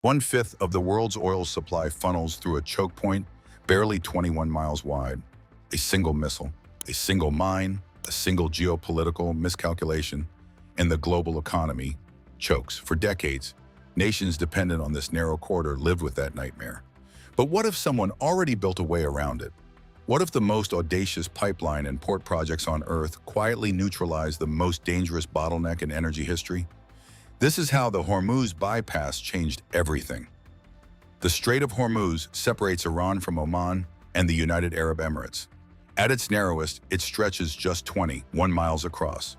1/5 of the world's oil supply funnels through a choke point barely 21 miles wide. A single missile, a single mine, a single geopolitical miscalculation, and the global economy chokes. For decades, nations dependent on this narrow corridor lived with that nightmare. But what if someone already built a way around it? What if the most audacious pipeline and port projects on Earth quietly neutralized the most dangerous bottleneck in energy history? This is how the Hormuz bypass changed everything. The Strait of Hormuz separates Iran from Oman and the United Arab Emirates. At its narrowest, it stretches just 21 miles across.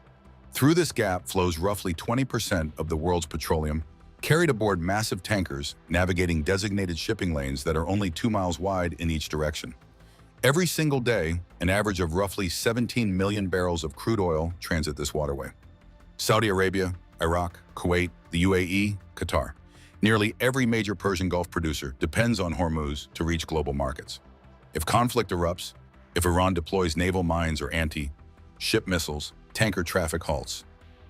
Through this gap flows roughly 20% of the world's petroleum, carried aboard massive tankers navigating designated shipping lanes that are only 2 miles wide in each direction. Every single day, an average of roughly 17 million barrels of crude oil transit this waterway. Saudi Arabia, Iraq, Kuwait, the UAE, Qatar. Nearly every major Persian Gulf producer depends on Hormuz to reach global markets. If conflict erupts, if Iran deploys naval mines or anti-ship missiles, tanker traffic halts,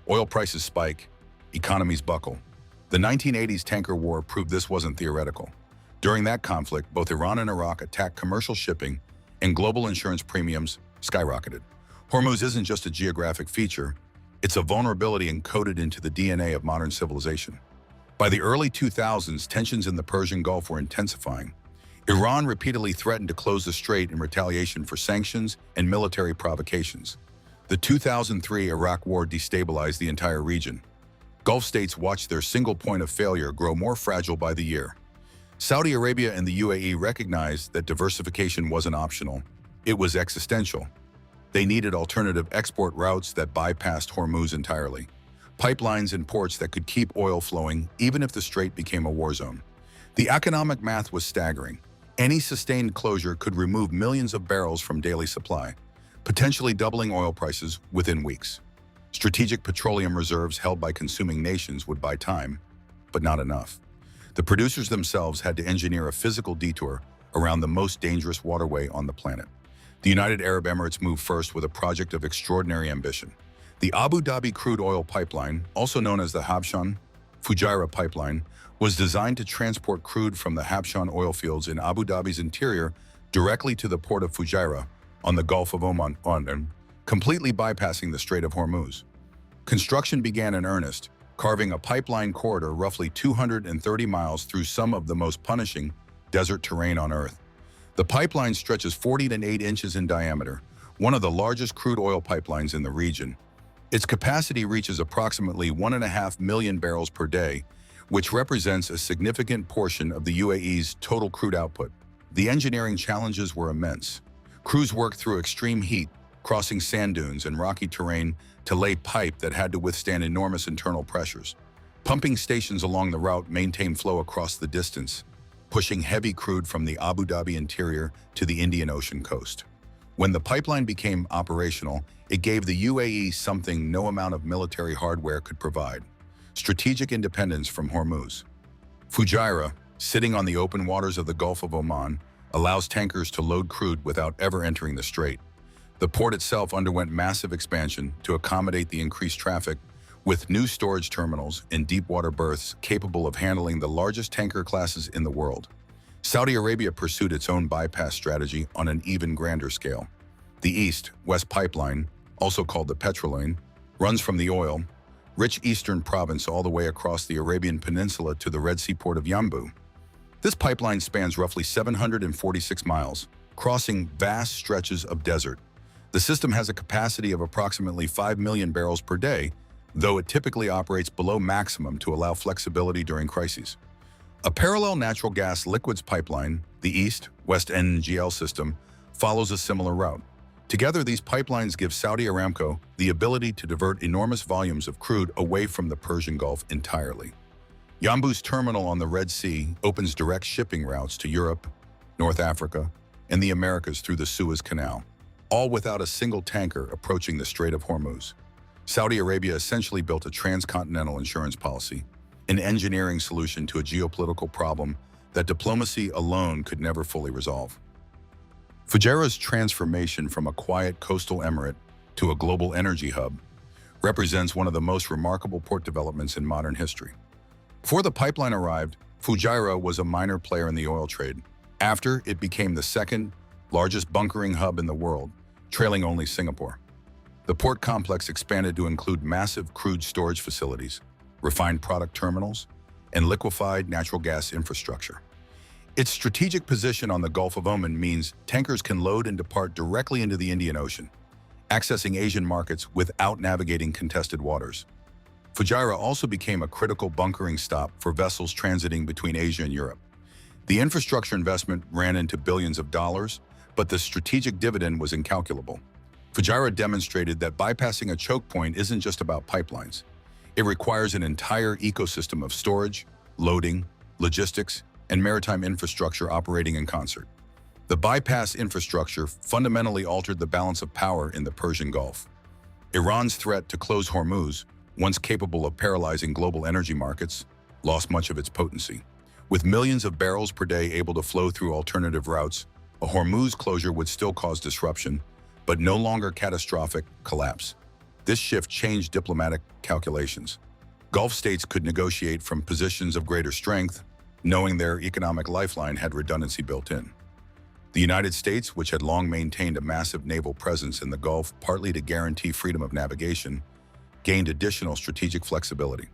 oil prices spike, economies buckle. The 1980s tanker war proved this wasn't theoretical. During that conflict, both Iran and Iraq attacked commercial shipping, and global insurance premiums skyrocketed. Hormuz isn't just a geographic feature, it's a vulnerability encoded into the DNA of modern civilization. By the early 2000s, tensions in the Persian Gulf were intensifying. Iran repeatedly threatened to close the strait in retaliation for sanctions and military provocations. The 2003 Iraq War destabilized the entire region. Gulf states watched their single point of failure grow more fragile by the year. Saudi Arabia and the UAE recognized that diversification wasn't optional, it was existential. They needed alternative export routes that bypassed Hormuz entirely. Pipelines and ports that could keep oil flowing even if the strait became a war zone. The economic math was staggering. Any sustained closure could remove millions of barrels from daily supply, potentially doubling oil prices within weeks. Strategic petroleum reserves held by consuming nations would buy time, but not enough. The producers themselves had to engineer a physical detour around the most dangerous waterway on the planet. The United Arab Emirates moved first with a project of extraordinary ambition. The Abu Dhabi crude oil pipeline, also known as the Habshan-Fujairah pipeline, was designed to transport crude from the Habshan oil fields in Abu Dhabi's interior directly to the port of Fujairah on the Gulf of Oman, completely bypassing the Strait of Hormuz. Construction began in earnest, carving a pipeline corridor roughly 230 miles through some of the most punishing desert terrain on Earth. The pipeline stretches 40 to 8 inches in diameter, one of the largest crude oil pipelines in the region. Its capacity reaches approximately 1.5 million barrels per day, which represents a significant portion of the UAE's total crude output. The engineering challenges were immense. Crews worked through extreme heat, crossing sand dunes and rocky terrain to lay pipe that had to withstand enormous internal pressures. Pumping stations along the route maintained flow across the distance, pushing heavy crude from the Abu Dhabi interior to the Indian Ocean coast. When the pipeline became operational, it gave the UAE something no amount of military hardware could provide: strategic independence from Hormuz. Fujairah, sitting on the open waters of the Gulf of Oman, allows tankers to load crude without ever entering the strait. The port itself underwent massive expansion to accommodate the increased traffic, with new storage terminals and deep-water berths capable of handling the largest tanker classes in the world. Saudi Arabia pursued its own bypass strategy on an even grander scale. The East-West pipeline, also called the petroleum, runs from the oil-rich eastern province all the way across the Arabian Peninsula to the Red Sea port of Yanbu. This pipeline spans roughly 746 miles, crossing vast stretches of desert. The system has a capacity of approximately 5 million barrels per day, though it typically operates below maximum to allow flexibility during crises. A parallel natural gas liquids pipeline, the East-West NGL system, follows a similar route. Together, these pipelines give Saudi Aramco the ability to divert enormous volumes of crude away from the Persian Gulf entirely. Yanbu's terminal on the Red Sea opens direct shipping routes to Europe, North Africa, and the Americas through the Suez Canal, all without a single tanker approaching the Strait of Hormuz. Saudi Arabia essentially built a transcontinental insurance policy, an engineering solution to a geopolitical problem that diplomacy alone could never fully resolve. Fujairah's transformation from a quiet coastal emirate to a global energy hub represents one of the most remarkable port developments in modern history. Before the pipeline arrived, Fujairah was a minor player in the oil trade. After, it became the second largest bunkering hub in the world, trailing only Singapore. The port complex expanded to include massive crude storage facilities, refined product terminals, and liquefied natural gas infrastructure. Its strategic position on the Gulf of Oman means tankers can load and depart directly into the Indian Ocean, accessing Asian markets without navigating contested waters. Fujairah also became a critical bunkering stop for vessels transiting between Asia and Europe. The infrastructure investment ran into billions of dollars, but the strategic dividend was incalculable. Fujairah demonstrated that bypassing a choke point isn't just about pipelines. It requires an entire ecosystem of storage, loading, logistics, and maritime infrastructure operating in concert. The bypass infrastructure fundamentally altered the balance of power in the Persian Gulf. Iran's threat to close Hormuz, once capable of paralyzing global energy markets, lost much of its potency. With millions of barrels per day able to flow through alternative routes, a Hormuz closure would still cause disruption, but no longer catastrophic collapse. This shift changed diplomatic calculations. Gulf states could negotiate from positions of greater strength, knowing their economic lifeline had redundancy built in. The United States, which had long maintained a massive naval presence in the Gulf partly to guarantee freedom of navigation, gained additional strategic flexibility.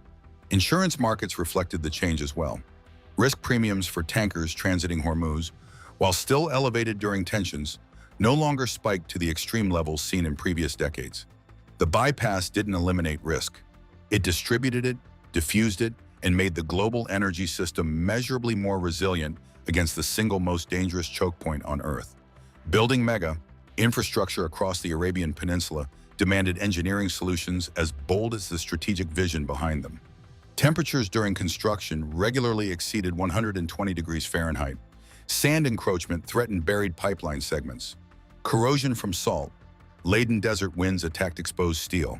Insurance markets reflected the change as well. Risk premiums for tankers transiting Hormuz, while still elevated during tensions, no longer spiked to the extreme levels seen in previous decades. The bypass didn't eliminate risk. It distributed it, diffused it, and made the global energy system measurably more resilient against the single most dangerous choke point on Earth. Building mega infrastructure across the Arabian Peninsula demanded engineering solutions as bold as the strategic vision behind them. Temperatures during construction regularly exceeded 120 degrees Fahrenheit. Sand encroachment threatened buried pipeline segments. Corrosion from salt, laden desert winds attacked exposed steel.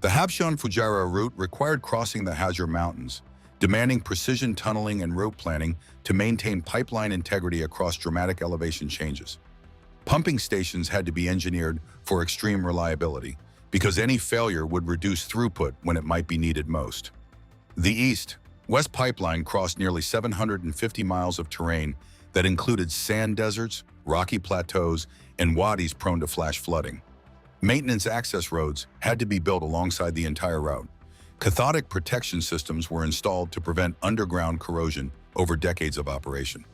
The Habshan-Fujairah route required crossing the Hajar Mountains, demanding precision tunneling and route planning to maintain pipeline integrity across dramatic elevation changes. Pumping stations had to be engineered for extreme reliability, because any failure would reduce throughput when it might be needed most. The East-West pipeline crossed nearly 750 miles of terrain that included sand deserts, rocky plateaus, and wadis prone to flash flooding. Maintenance access roads had to be built alongside the entire route. Cathodic protection systems were installed to prevent underground corrosion over decades of operation.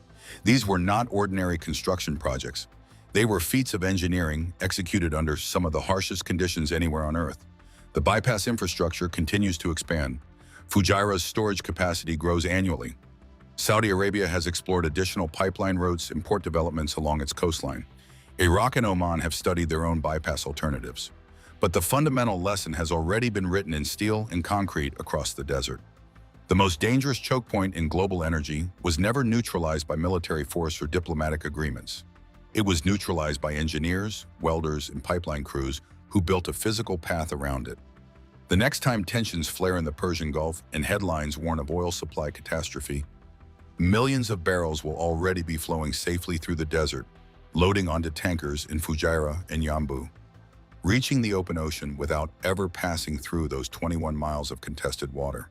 These were not ordinary construction projects. They were feats of engineering executed under some of the harshest conditions anywhere on Earth. The bypass infrastructure continues to expand. Fujairah's storage capacity grows annually. Saudi Arabia has explored additional pipeline routes and port developments along its coastline. Iraq and Oman have studied their own bypass alternatives. But the fundamental lesson has already been written in steel and concrete across the desert. The most dangerous choke point in global energy was never neutralized by military force or diplomatic agreements. It was neutralized by engineers, welders, and pipeline crews who built a physical path around it. The next time tensions flare in the Persian Gulf and headlines warn of oil supply catastrophe, millions of barrels will already be flowing safely through the desert, loading onto tankers in Fujairah and Yanbu, reaching the open ocean without ever passing through those 21 miles of contested water.